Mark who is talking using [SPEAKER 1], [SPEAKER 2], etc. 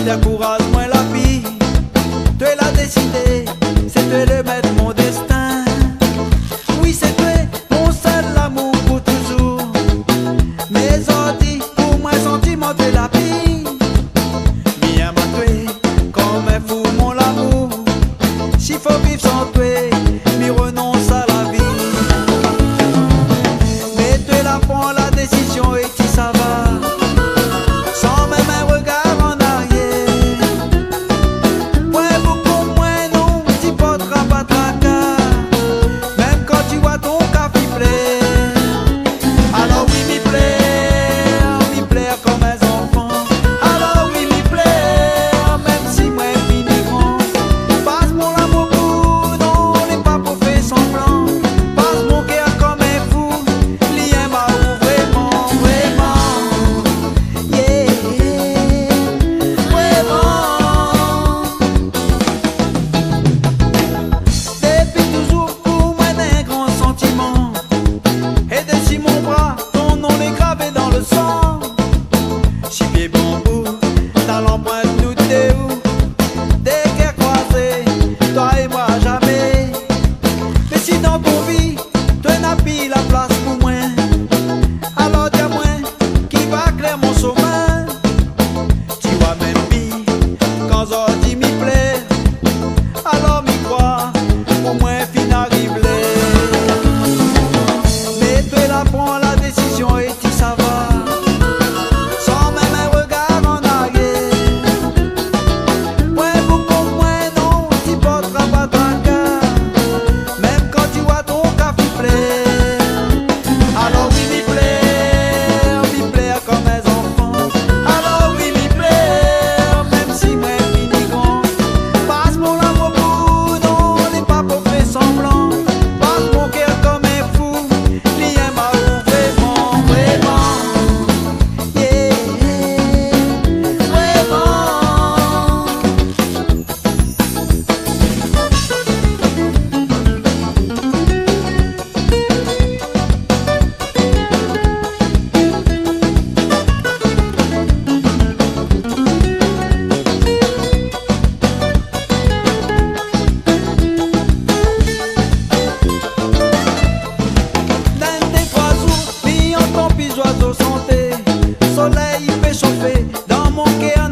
[SPEAKER 1] de courage, moi la vie. Tu l'as décidé, c'est toi le maître mon destin. Oui, c'est toi, mon seul amour pour toujours. Mes ordi, pour moi, sentiment de la vie. Bien m'a tué, comme un fou, mon amour. S'il faut vivre sans toi, m'y renonce à la vie. Mais tu la prends la décision et tu ça va. Sans même un regard en arrière. Ouais, beaucoup moins non, tu porteras pas tracas. Même quand tu vois ton café plaire. Alors oui, m'y plaire comme un enfant. Alors oui, m'y plaire, même si moi fini grand. Passe mon amour pour non, n'est pas pour faire semblant. Passe mon cœur comme un fou, lien m'a ou vraiment, yeah, vraiment. Depuis toujours pour moi d'un grand sentiment. Et dessus mon bras, ton nom est gravé dans le sang. Si pied bambou, dans l'empreinte nous deux. Des cœurs croisés, toi et moi jamais. Mais si dans ton vie, toi n'as plus la place pour moi. Alors dis-moi, qui va clair mon chemin. Tu vois même pis, quand j'en m'y plaît. Alors m'y crois, au moins fin arrive là. Mais toi la prends la décision et tu ça va. Sans même un regard en arrière. Ouais, beaucoup moins non, tu porteras pas tracas. Même quand tu vois ton café plaire. Alors oui, m'y plaire comme un enfant. Alors oui, m'y plaire, même si moi fini grand. Passe mon amour pour non, n'est pas pour faire semblant. Passe mon cœur comme un fou, lien m'a ou vraiment, yeah, vraiment. Dans des oiseaux, mi entend puis oiseaux santé. Soleil fait chauffer dans mon cœur.